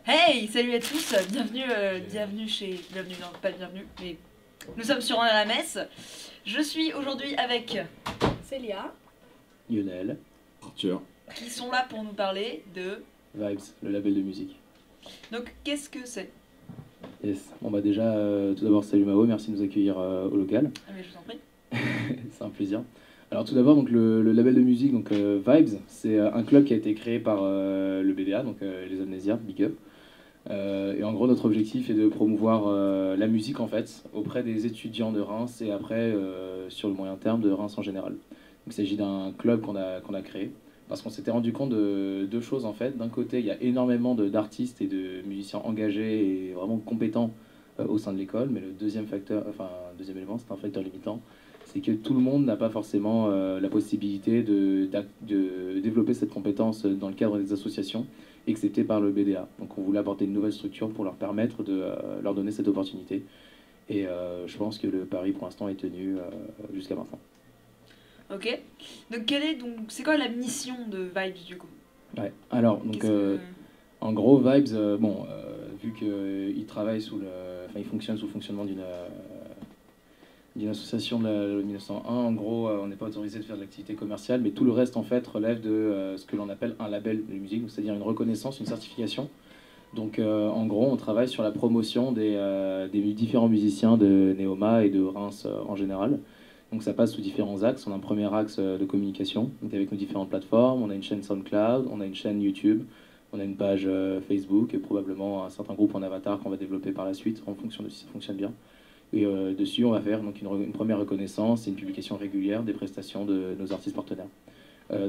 Hey, salut à tous, bienvenue non, pas bienvenue, mais nous sommes sur un à la messe. Je suis aujourd'hui avec Célia. Lionel, Arthur. qui sont là pour nous parler de... Vibes, le label de musique. Donc, qu'est-ce que c'est? Yes. Bon bah déjà, tout d'abord salut Mao, merci de nous accueillir au local. Ah mais je vous en prie. C'est un plaisir. Alors tout d'abord, donc le label de musique, donc Vibes, c'est un club qui a été créé par le BDA, donc les Amnésiens, Big Up. Et en gros, notre objectif est de promouvoir la musique en fait auprès des étudiants de Reims et après sur le moyen terme de Reims en général. Donc, il s'agit d'un club qu'on a créé parce qu'on s'était rendu compte de deux choses en fait. D'un côté, il y a énormément d'artistes et de musiciens engagés et vraiment compétents au sein de l'école, mais le deuxième facteur, enfin deuxième élément, c'est un facteur limitant, c'est que tout le monde n'a pas forcément la possibilité de développer cette compétence dans le cadre des associations excepté par le BDA. Donc on voulait apporter une nouvelle structure pour leur permettre de leur donner cette opportunité. Et je pense que le pari pour l'instant est tenu jusqu'à maintenant. Ok. Donc, c'est quoi la mission de Vibes du coup? Ouais. Alors, donc, en gros, Vibes, vu qu'ils travaillent ils fonctionnent sous le fonctionnement d'une association de la loi 1901, en gros, on n'est pas autorisé de faire de l'activité commerciale, mais tout le reste, en fait, relève de ce que l'on appelle un label de musique, c'est-à-dire une reconnaissance, une certification. Donc, en gros, on travaille sur la promotion des différents musiciens de Neoma et de Reims en général. Donc, ça passe sous différents axes. On a un premier axe de communication, donc avec nos différentes plateformes. On a une chaîne SoundCloud, on a une chaîne YouTube, on a une page Facebook et probablement un certain groupe en avatar qu'on va développer par la suite en fonction de si ça fonctionne bien. Et dessus, on va faire donc une première reconnaissance et une publication régulière des prestations de nos artistes partenaires.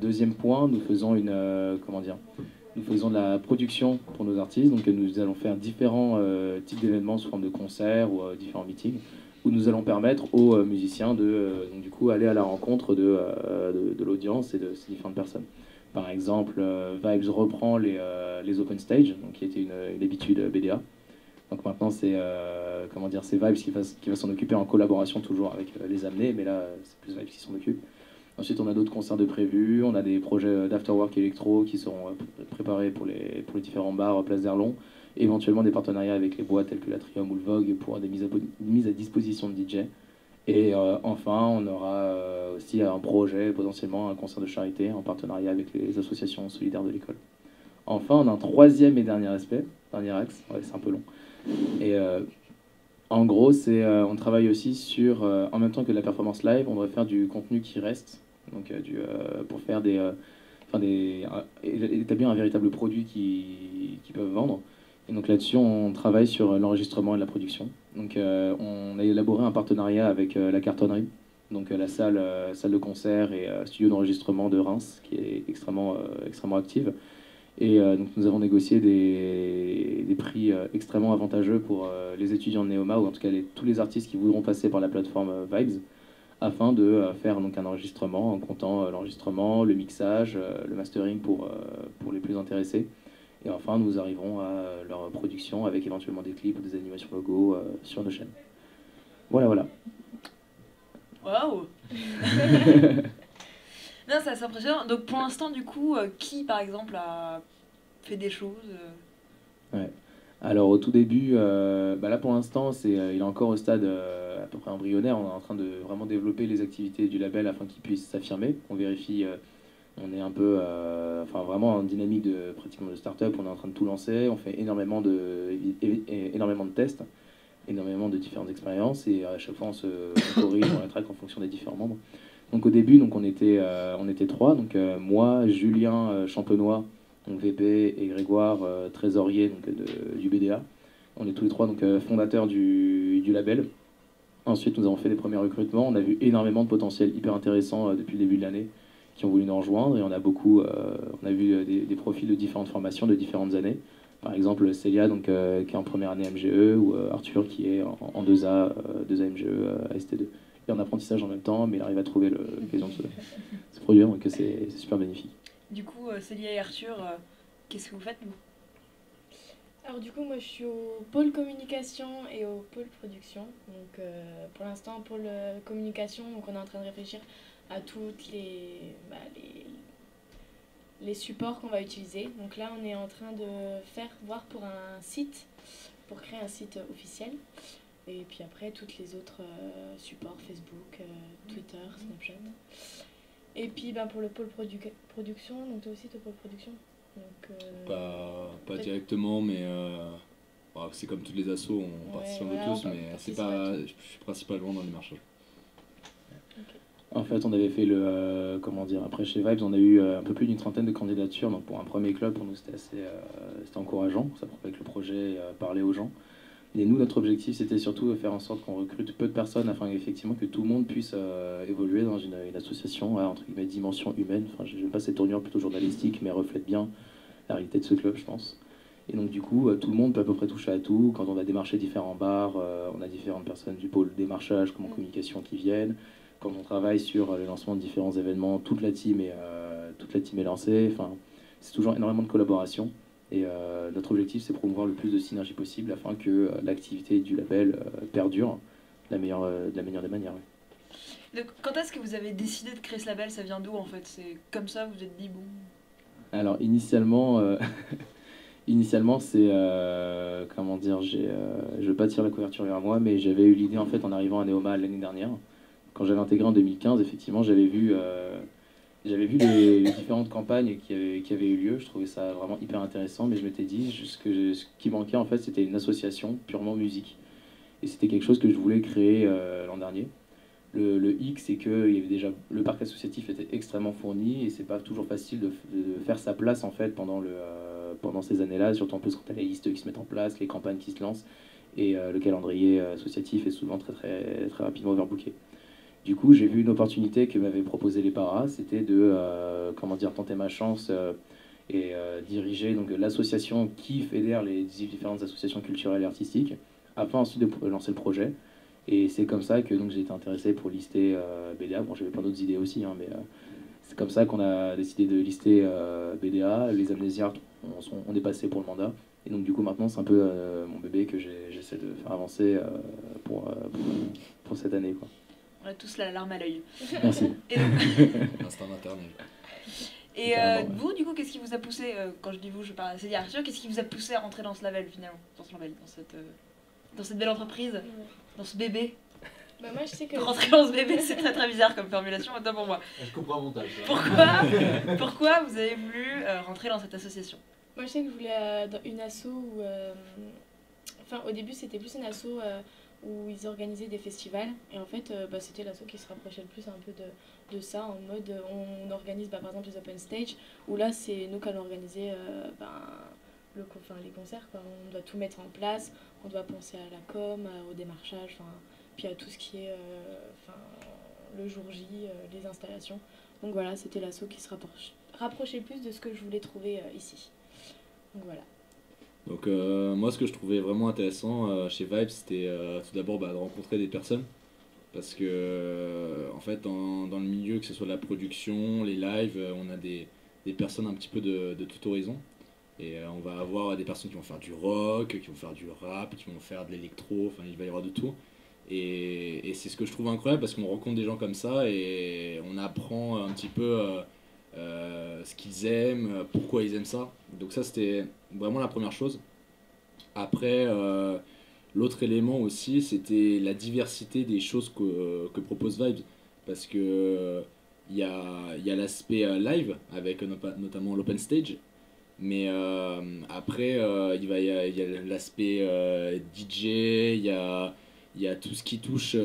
Deuxième point, nous faisons nous faisons de la production pour nos artistes. Donc nous allons faire différents types d'événements sous forme de concerts ou différents meetings où nous allons permettre aux musiciens donc, du coup aller à la rencontre de l'audience et de ces différentes personnes. Par exemple, Vibes reprend les open stage, donc qui était une habitude BDA. Donc maintenant, c'est Vibes qui va s'en occuper en collaboration toujours avec les Amenés, mais là, c'est plus Vibes qui s'en occupe. Ensuite, on a d'autres concerts de prévus, on a des projets d'afterwork électro qui seront préparés pour les différents bars Place d'Erlon, et éventuellement des partenariats avec les boîtes telles que l'Atrium ou le Vogue pour des mises à disposition de DJ. Et enfin, on aura aussi un projet, potentiellement un concert de charité en partenariat avec les associations solidaires de l'école. Enfin, on a un troisième et dernier aspect, dernier axe, ouais, c'est un peu long. Et en gros, on travaille aussi sur, en même temps que de la performance live, on devrait faire du contenu qui reste, donc pour faire établir un véritable produit qui peuvent vendre. Et donc là-dessus, on travaille sur l'enregistrement et la production. Donc on a élaboré un partenariat avec la Cartonnerie, donc salle de concert et studio d'enregistrement de Reims, qui est extrêmement active. Et donc nous avons négocié des prix extrêmement avantageux pour les étudiants de Neoma, ou en tout cas tous les artistes qui voudront passer par la plateforme Vibes, afin de faire donc un enregistrement en comptant l'enregistrement, le mixage, le mastering pour les plus intéressés. Et enfin, nous arriverons à leur production avec éventuellement des clips ou des animations logo sur nos chaînes. Voilà, voilà. Waouh. Non, c'est assez impressionnant. Donc, pour l'instant, du coup, qui, par exemple, a fait des choses Ouais. Alors au tout début, là pour l'instant, il est encore au stade à peu près embryonnaire. On est en train de vraiment développer les activités du label afin qu'il puisse s'affirmer. On vérifie, on est un peu, vraiment en dynamique pratiquement de start-up. On est en train de tout lancer. On fait énormément de tests, énormément de différentes expériences et à chaque fois on corrige, on la track en fonction des différents membres. Donc au début, donc on était trois. Donc moi, Julien Champenois, donc VP, et Grégoire, trésorier du BDA. On est tous les trois donc, fondateurs du label. Ensuite, nous avons fait des premiers recrutements. On a vu énormément de potentiel hyper intéressant depuis le début de l'année qui ont voulu nous rejoindre. Et on a vu des profils de différentes formations, de différentes années. Par exemple, Célia, donc, qui est en première année MGE, ou Arthur, qui est en 2A, 2A MGE à ST2. Il est en apprentissage en même temps, mais il arrive à trouver l'occasion de se produire, donc c'est super bénéfique. Du coup, Célia et Arthur, qu'est-ce que vous faites, vous? Alors du coup, moi je suis au pôle communication et au pôle production. Donc pour l'instant, pôle communication, donc on est en train de réfléchir à toutes les supports qu'on va utiliser. Donc là, on est en train de voir pour un site, pour créer un site officiel. Et puis après, toutes les autres supports, Facebook, Twitter, Snapchat. Et puis pour le pôle production, donc toi aussi tu es pôle production donc, pas directement, mais c'est comme toutes les assos, on participe un peu tous, mais c'est pas, je suis principalement dans le démarchage. Okay. En fait, on avait fait après chez Vibes, on a eu un peu plus d'une trentaine de candidatures, donc pour un premier club, pour nous c'était assez encourageant, ça prouvait que le projet parlait aux gens. Et nous, notre objectif, c'était surtout de faire en sorte qu'on recrute peu de personnes afin effectivement que tout le monde puisse évoluer dans une association à entre guillemets dimension humaine. Enfin, je n'aime pas cette tournure plutôt journalistique, mais reflète bien la réalité de ce club, je pense. Et donc du coup, tout le monde peut à peu près toucher à tout. Quand on va démarcher différents bars, on a différentes personnes du pôle démarchage comme en communication qui viennent. Quand on travaille sur le lancement de différents événements, toute la team est lancée. Enfin, c'est toujours énormément de collaboration. Et notre objectif, c'est promouvoir le plus de synergie possible afin que l'activité du label perdure de la meilleure des manières. Ouais. Donc, quand est-ce que vous avez décidé de créer ce label? Ça vient d'où en fait? C'est comme ça, vous vous êtes dit bon? Alors initialement, c'est comment dire, je veux pas tirer la couverture vers moi, mais j'avais eu l'idée en fait en arrivant à Neoma l'année dernière. Quand j'avais intégré en 2015, effectivement, j'avais vu les différentes campagnes qui avaient eu lieu. Je trouvais ça vraiment hyper intéressant, mais je m'étais dit ce qui manquait en fait, c'était une association purement musique. Et c'était quelque chose que je voulais créer l'an dernier. Le hic, c'est que il y avait déjà, le parc associatif était extrêmement fourni et c'est pas toujours facile de faire sa place en fait pendant ces années-là, surtout en plus quand tu as les listes qui se mettent en place, les campagnes qui se lancent et le calendrier associatif est souvent très rapidement overbooké. Du coup, j'ai vu une opportunité que m'avaient proposé les paras, c'était de tenter ma chance et diriger donc l'association qui fédère les différentes associations culturelles et artistiques, afin ensuite de lancer le projet. Et c'est comme ça que j'ai été intéressé pour lister BDA. Bon, j'avais plein d'autres idées aussi, hein, mais c'est comme ça qu'on a décidé de lister BDA. Les Amnésiards, on est passé pour le mandat. Et donc du coup maintenant c'est un peu mon bébé que j'essaie de faire avancer pour cette année, quoi. On a tous la larme à l'œil. Merci. L'instant maternel. Et vous, du coup, qu'est-ce qui vous a poussé, quand je dis vous, je parle à Arthur, qu'est-ce qui vous a poussé à rentrer dans ce label finalement, dans cette belle entreprise, dans ce bébé? Moi je sais que... Rentrer dans ce bébé, c'est très bizarre comme formulation, autant pour moi. Je comprends un montage. Pourquoi vous avez voulu rentrer dans cette association? Moi je sais que je voulais dans une asso où... Enfin au début c'était plus une asso où ils organisaient des festivals et en fait c'était l'asso qui se rapprochait le plus un peu de ça, en mode on organise par exemple les open stage où là c'est nous qui allons organiser les concerts, quoi. On doit tout mettre en place, on doit penser à la com, au démarchage, puis à tout ce qui est le jour J, les installations. Donc voilà, c'était l'asso qui se rapprochait le plus de ce que je voulais trouver ici. Donc voilà. Donc moi ce que je trouvais vraiment intéressant chez Vibes, c'était tout d'abord de rencontrer des personnes. Parce que en fait dans le milieu, que ce soit la production, les lives, on a des personnes un petit peu de tout horizon. Et on va avoir des personnes qui vont faire du rock, qui vont faire du rap, qui vont faire de l'électro, enfin il va y avoir de tout. Et c'est ce que je trouve incroyable parce qu'on rencontre des gens comme ça et on apprend un petit peu ce qu'ils aiment, pourquoi ils aiment ça. Donc ça c'était vraiment la première chose. Après l'autre élément aussi c'était la diversité des choses que propose Vibes. Parce que il y a l'aspect live avec notamment l'open stage. Mais après, il y a l'aspect DJ, il y a tout ce qui touche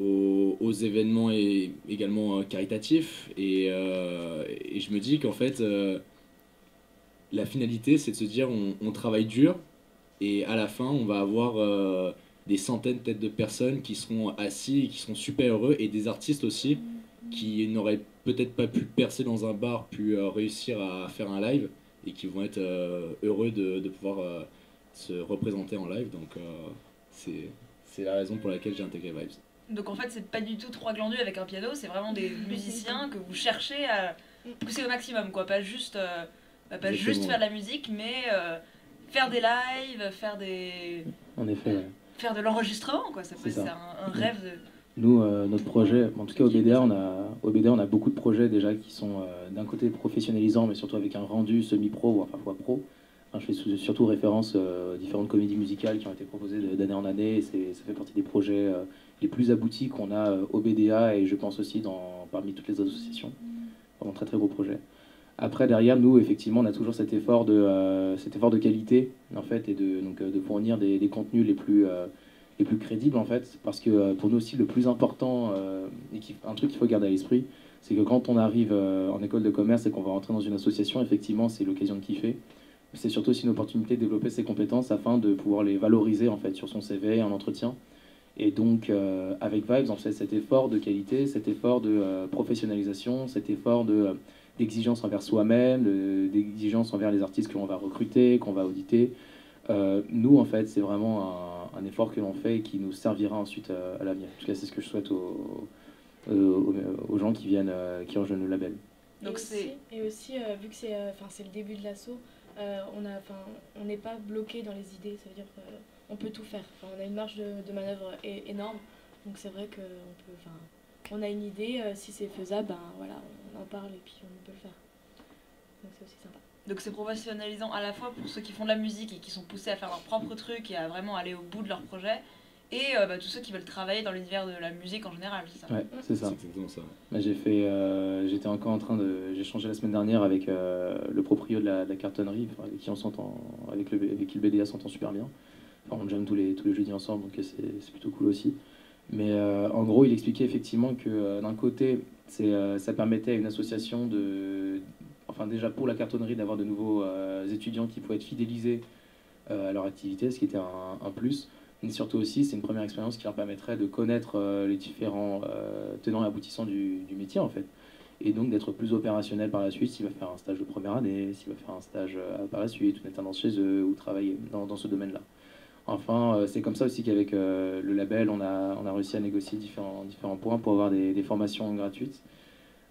aux événements et également caritatifs. Et je me dis qu'en fait, la finalité, c'est de se dire on travaille dur et à la fin, on va avoir des centaines peut-être de personnes qui seront assis et qui seront super heureux et des artistes aussi qui n'auraient peut-être pas pu percer dans un bar, pu réussir à faire un live. Et qui vont être heureux de pouvoir se représenter en live. Donc c'est la raison pour laquelle j'ai intégré Vibes. Donc en fait c'est pas du tout trois glandus avec un piano, c'est vraiment des musiciens que vous cherchez à pousser au maximum, quoi. Pas juste faire de la musique, mais faire des lives, faire des... En effet, ouais. Faire de l'enregistrement, quoi. C'est un rêve Nous, notre projet, en tout cas au BDA, on a beaucoup de projets déjà qui sont d'un côté professionnalisants, mais surtout avec un rendu semi-pro, voire parfois pro. Enfin, je fais surtout référence aux différentes comédies musicales qui ont été proposées d'année en année. Et ça fait partie des projets les plus aboutis qu'on a au BDA et je pense aussi parmi toutes les associations. Vraiment très très gros projet. Après, derrière, nous, effectivement, on a toujours cet effort de qualité, en fait, et de fournir des contenus les plus crédibles, en fait, parce que pour nous aussi, le plus important, un truc qu'il faut garder à l'esprit, c'est que quand on arrive en école de commerce et qu'on va rentrer dans une association, effectivement, c'est l'occasion de kiffer. C'est surtout aussi une opportunité de développer ses compétences afin de pouvoir les valoriser, en fait, sur son CV, en entretien. Et donc, avec Vibes, on fait cet effort de qualité, cet effort de professionnalisation, cet effort d'exigence envers soi-même, d'exigence envers les artistes que l'on va recruter, qu'on va auditer. Nous, en fait, c'est vraiment un effort que l'on fait et qui nous servira ensuite à l'avenir. En tout cas, c'est ce que je souhaite aux gens qui viennent, qui rejoignent le label. Donc et aussi vu que c'est le début de l'assaut, on n'est pas bloqué dans les idées, ça veut dire qu'on peut tout faire. On a une marge de manœuvre énorme, donc c'est vrai on a une idée, si c'est faisable, ben voilà, on en parle et puis on peut le faire. Donc c'est aussi sympa. Donc c'est professionnalisant à la fois pour ceux qui font de la musique et qui sont poussés à faire leur propre truc et à vraiment aller au bout de leur projet, et tous ceux qui veulent travailler dans l'univers de la musique en général, c'est ça? Ouais, c'est ça. C'est exactement ça. Bah, j'étais encore en train j'ai changé la semaine dernière avec le proprio de la cartonnerie, avec qui avec qui le BDA s'entend super bien. Enfin, on jamme tous les jeudis ensemble, donc c'est plutôt cool aussi. Mais en gros, il expliquait effectivement que d'un côté, ça permettait à une association enfin déjà pour la cartonnerie, d'avoir de nouveaux étudiants qui pouvaient être fidélisés à leur activité, ce qui était un plus. Mais surtout aussi, c'est une première expérience qui leur permettrait de connaître les différents tenants et aboutissants du métier, en fait. Et donc d'être plus opérationnel par la suite, s'il va faire un stage de première année, s'il va faire un stage par la suite, ou une alternance chez eux, ou travailler dans ce domaine-là. Enfin, c'est comme ça aussi qu'avec le label, on a réussi à négocier différents points pour avoir des formations gratuites.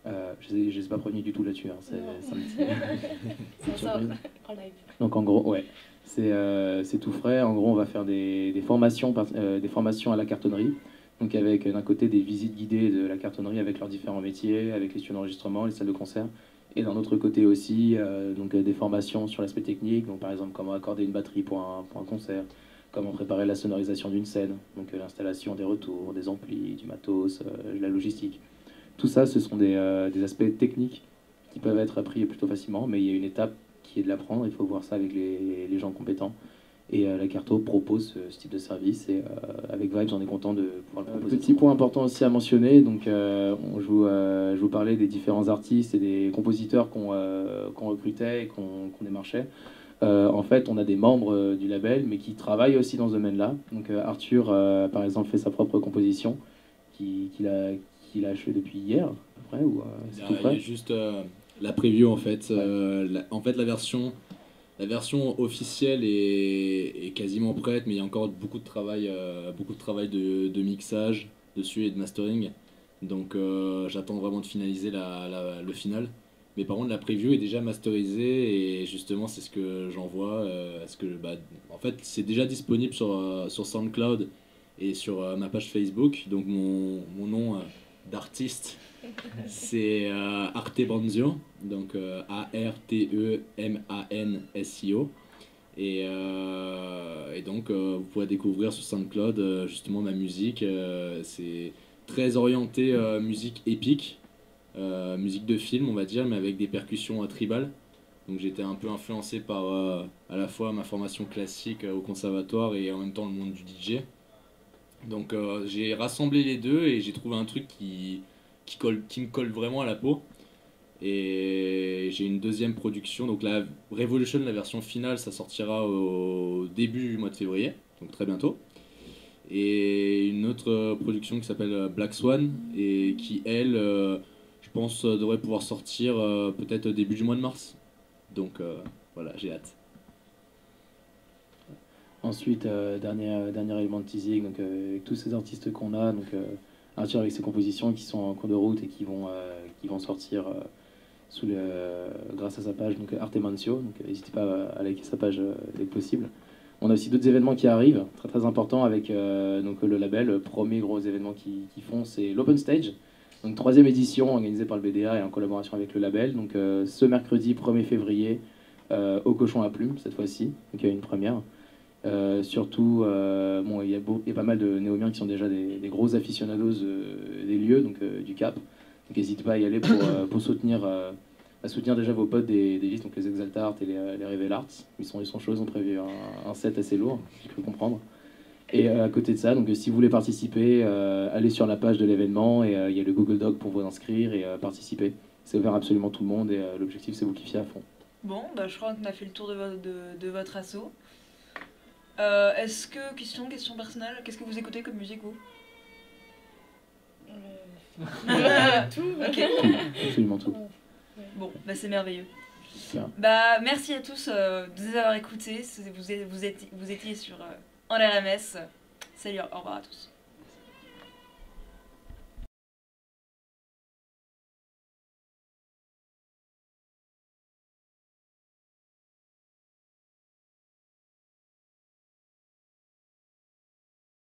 Je ne les ai pas prévenus du tout là-dessus. Hein. Ça sort en live. Donc en gros, ouais, c'est tout frais. En gros, on va faire des formations à la cartonnerie. Donc avec d'un côté des visites guidées de la cartonnerie avec leurs différents métiers, avec les studios d'enregistrement, les salles de concert. Et d'un autre côté aussi, des formations sur l'aspect technique. Donc par exemple, comment accorder une batterie pour un concert, comment préparer la sonorisation d'une scène, donc l'installation des retours, des amplis, du matos, la logistique. Tout ça, ce sont des aspects techniques qui peuvent être appris plutôt facilement, mais il y a une étape qui est de l'apprendre, il faut voir ça avec les gens compétents. Et la Carto propose ce type de service, et avec Vibes, on est content de pouvoir le proposer. Petit point important aussi à mentionner, donc je vous parlais des différents artistes et des compositeurs qu'on recrutait et qu'on démarchait. En fait, on a des membres du label, mais qui travaillent aussi dans ce domaine-là. Donc Arthur, par exemple, fait sa propre composition, qu'il a achevée depuis hier, à peu près, ou c'est tout frais. Il y a juste la preview, en fait. La version officielle est quasiment prête, mais il y a encore beaucoup de travail de mixage dessus et de mastering. Donc j'attends vraiment de finaliser le final. Mais par contre, la preview est déjà masterisée et justement, c'est ce que j'envoie. En fait, c'est déjà disponible sur SoundCloud et sur ma page Facebook. Donc, mon nom d'artiste, c'est Arte Banzio. Donc, ARTEMANSIO. Et donc, vous pourrez découvrir sur SoundCloud justement ma musique. C'est très orienté musique épique. Musique de film, on va dire, mais avec des percussions tribales. Donc j'étais un peu influencé par à la fois ma formation classique au conservatoire et en même temps le monde du DJ. Donc j'ai rassemblé les deux et j'ai trouvé un truc qui me colle vraiment à la peau. Et j'ai une deuxième production, donc la Revolution, la version finale, ça sortira au début du mois de février, donc très bientôt. Et une autre production qui s'appelle Black Swan et qui, elle, je pense, devrait pouvoir sortir peut-être début du mois de mars. Donc voilà, j'ai hâte. Ensuite, dernier élément de teasing, donc, avec tous ces artistes qu'on a, donc Arthur avec ses compositions qui sont en cours de route et qui vont sortir grâce à sa page, donc Arte Mancio. Donc n'hésitez pas à liker sa page dès que possible. On a aussi d'autres événements qui arrivent, très très importants, avec donc, le label. Le premier gros événement qu'ils font, c'est l'Open Stage. Donc 3e édition organisée par le BDA et en collaboration avec le label. Donc ce mercredi 1er février au Cochon à Plumes cette fois-ci. Donc il y a une première. Surtout, bon, il y a pas mal de néomiens qui sont déjà des gros aficionados des lieux, donc du Cap. Donc n'hésitez pas à y aller pour soutenir, à soutenir déjà vos potes des listes, donc les Exaltart et les Revel Arts. Ils sont chauds, ils ont prévu un set assez lourd, j'ai cru comprendre. Et à côté de ça, donc si vous voulez participer, allez sur la page de l'événement et il y a le Google Doc pour vous inscrire et participer. C'est ouvert à absolument tout le monde et l'objectif c'est vous kiffiez à fond. Bon, bah, je crois qu'on a fait le tour de votre asso. Est-ce que, question personnelle, qu'est-ce que vous écoutez comme musique, vous? Tout. Ok. Absolument tout. Bon, bah c'est merveilleux. Super. Bah merci à tous de nous avoir écoutés. Vous étiez sur En RMS. Salut, au revoir à tous.